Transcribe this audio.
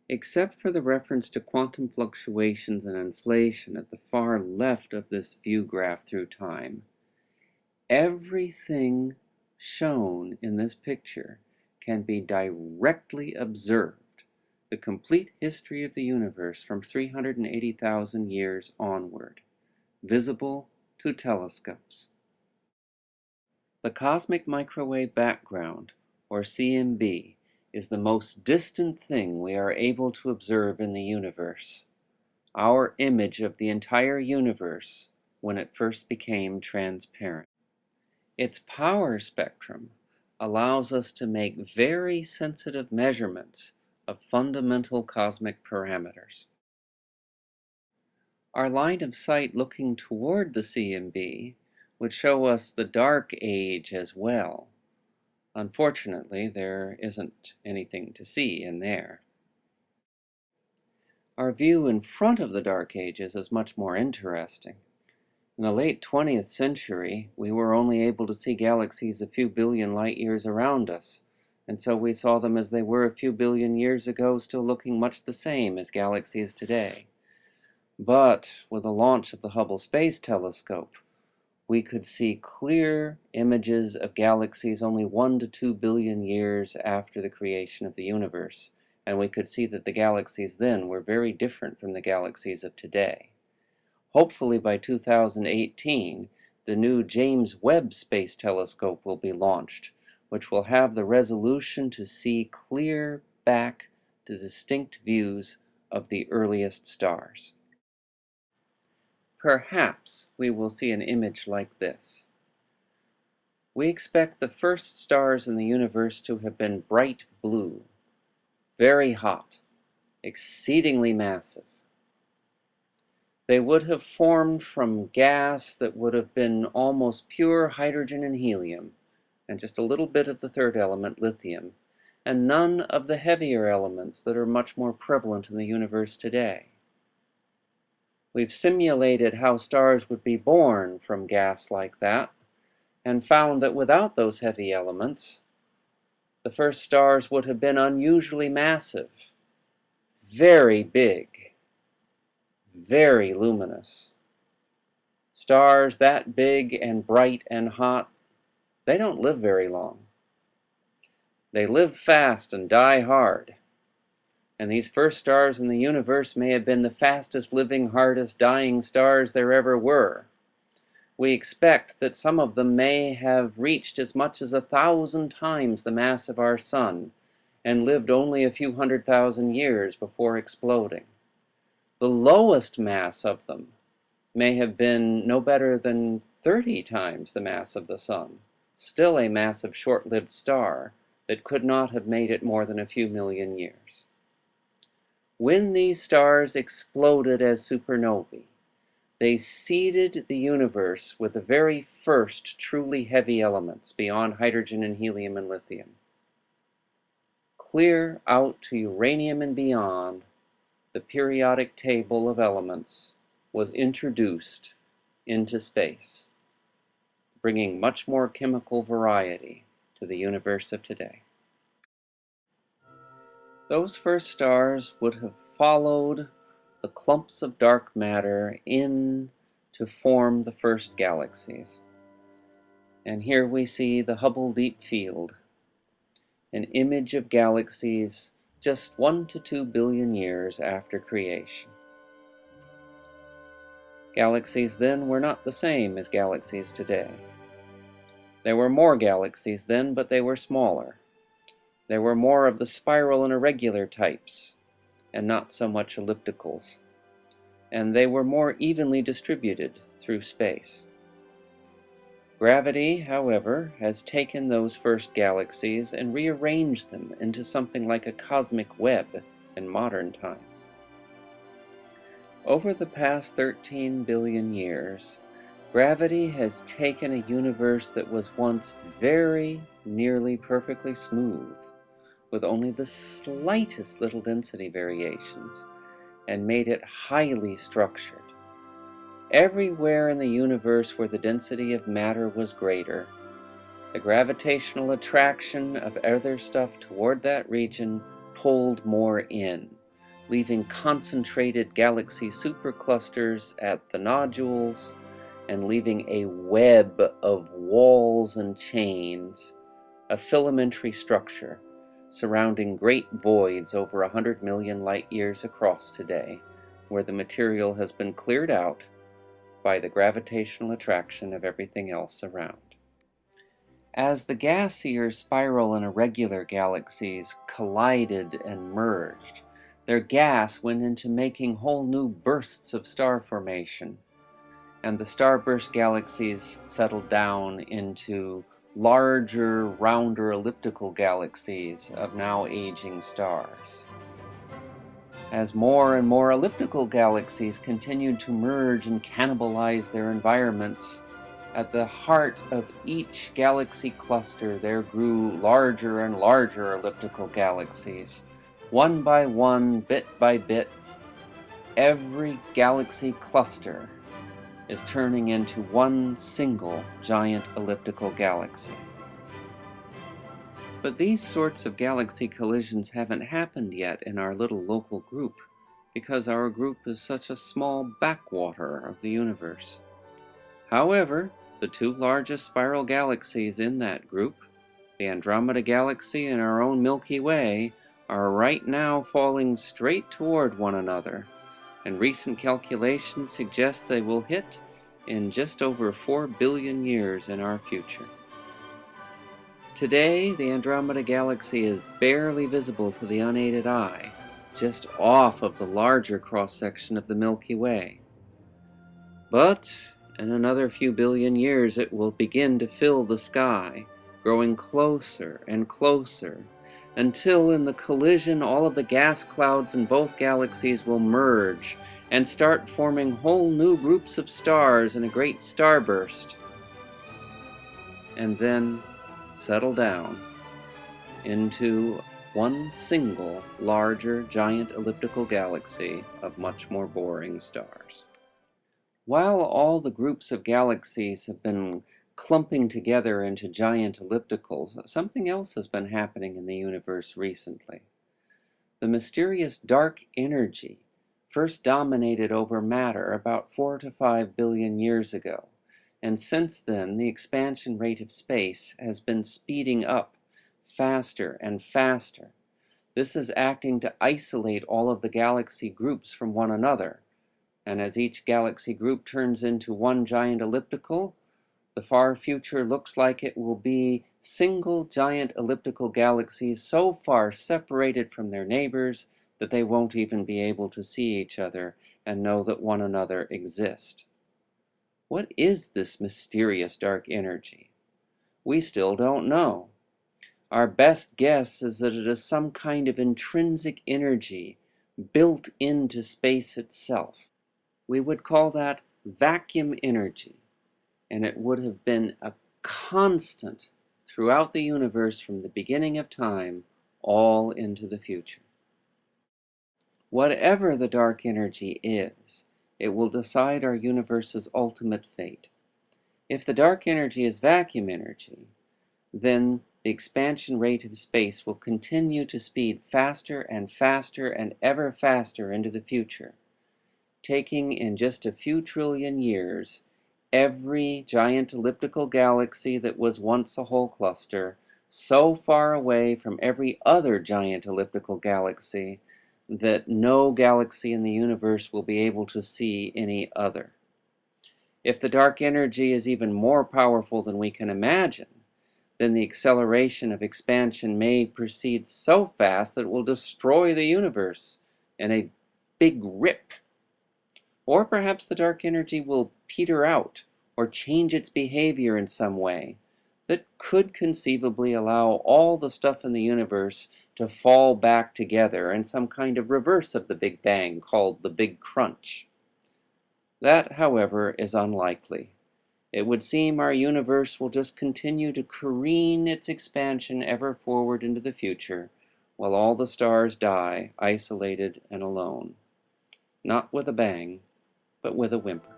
Except for the reference to quantum fluctuations and inflation at the far left of this view graph through time, everything shown in this picture can be directly observed, the complete history of the universe from 380,000 years onward, visible to telescopes. The cosmic microwave background, or CMB, is the most distant thing we are able to observe in the universe, our image of the entire universe when it first became transparent. Its power spectrum allows us to make very sensitive measurements of fundamental cosmic parameters. Our line of sight looking toward the CMB would show us the dark age as well. Unfortunately, there isn't anything to see in there. Our view in front of the dark ages is much more interesting. In the late 20th century, we were only able to see galaxies a few billion light years around us, and so we saw them as they were a few billion years ago, still looking much the same as galaxies today. But with the launch of the Hubble Space Telescope, we could see clear images of galaxies only 1 to 2 billion years after the creation of the universe, and we could see that the galaxies then were very different from the galaxies of today. Hopefully by 2018, the new James Webb Space Telescope will be launched, which will have the resolution to see clear back to distinct views of the earliest stars. Perhaps we will see an image like this. We expect the first stars in the universe to have been bright blue, very hot, exceedingly massive. They would have formed from gas that would have been almost pure hydrogen and helium, and just a little bit of the third element, lithium, and none of the heavier elements that are much more prevalent in the universe today. We've simulated how stars would be born from gas like that, and found that without those heavy elements, the first stars would have been unusually massive, very big, very luminous. Stars that big and bright and hot, they don't live very long. They live fast and die hard. And these first stars in the universe may have been the fastest living, hardest dying stars there ever were. We expect that some of them may have reached as much as 1,000 times the mass of our Sun and lived only a few 100,000 years before exploding. The lowest mass of them may have been no better than 30 times the mass of the Sun, still a massive short-lived star that could not have made it more than a few million years. When these stars exploded as supernovae, they seeded the universe with the very first truly heavy elements beyond hydrogen and helium and lithium. Clear out to uranium and beyond, the periodic table of elements was introduced into space, bringing much more chemical variety to the universe of today. Those first stars would have followed the clumps of dark matter in to form the first galaxies. And here we see the Hubble Deep Field, an image of galaxies just 1 to 2 billion years after creation. Galaxies then were not the same as galaxies today. There were more galaxies then, but they were smaller. There were more of the spiral and irregular types, and not so much ellipticals. And they were more evenly distributed through space. Gravity, however, has taken those first galaxies and rearranged them into something like a cosmic web in modern times. Over the past 13 billion years, gravity has taken a universe that was once very nearly perfectly smooth, with only the slightest little density variations, and made it highly structured. Everywhere in the universe where the density of matter was greater, the gravitational attraction of other stuff toward that region pulled more in, leaving concentrated galaxy superclusters at the nodules, and leaving a web of walls and chains, a filamentary structure surrounding great voids over 100 million light-years across today, where the material has been cleared out by the gravitational attraction of everything else around. As the gassier spiral and irregular galaxies collided and merged, their gas went into making whole new bursts of star formation, and the starburst galaxies settled down into larger, rounder elliptical galaxies of now aging stars. As more and more elliptical galaxies continued to merge and cannibalize their environments, at the heart of each galaxy cluster there grew larger and larger elliptical galaxies. One by one, bit by bit, every galaxy cluster is turning into one single giant elliptical galaxy. But these sorts of galaxy collisions haven't happened yet in our little local group, because our group is such a small backwater of the universe. However, the two largest spiral galaxies in that group, the Andromeda Galaxy and our own Milky Way, are right now falling straight toward one another, and recent calculations suggest they will hit in just over 4 billion years in our future. Today, the Andromeda Galaxy is barely visible to the unaided eye, just off of the larger cross-section of the Milky Way. But in another few billion years it will begin to fill the sky, growing closer and closer, until in the collision all of the gas clouds in both galaxies will merge and start forming whole new groups of stars in a great starburst, and then settle down into one single larger giant elliptical galaxy of much more boring stars. While all the groups of galaxies have been clumping together into giant ellipticals, something else has been happening in the universe recently. The mysterious dark energy first dominated over matter about 4 to 5 billion years ago, and since then the expansion rate of space has been speeding up faster and faster. This is acting to isolate all of the galaxy groups from one another, and as each galaxy group turns into one giant elliptical, the far future looks like it will be single giant elliptical galaxies so far separated from their neighbors that they won't even be able to see each other and know that one another exist. What is this mysterious dark energy? We still don't know. Our best guess is that it is some kind of intrinsic energy built into space itself. We would call that vacuum energy, and it would have been a constant throughout the universe from the beginning of time all into the future. Whatever the dark energy is, it will decide our universe's ultimate fate. If the dark energy is vacuum energy, then the expansion rate of space will continue to speed faster and faster and ever faster into the future, taking in just a few trillion years every giant elliptical galaxy that was once a whole cluster so far away from every other giant elliptical galaxy that no galaxy in the universe will be able to see any other. If the dark energy is even more powerful than we can imagine, then the acceleration of expansion may proceed so fast that it will destroy the universe in a big rip. Or perhaps the dark energy will peter out or change its behavior in some way that could conceivably allow all the stuff in the universe to fall back together in some kind of reverse of the Big Bang called the Big Crunch. That, however, is unlikely. It would seem our universe will just continue to careen its expansion ever forward into the future, while all the stars die, isolated and alone. Not with a bang, but with a whimper.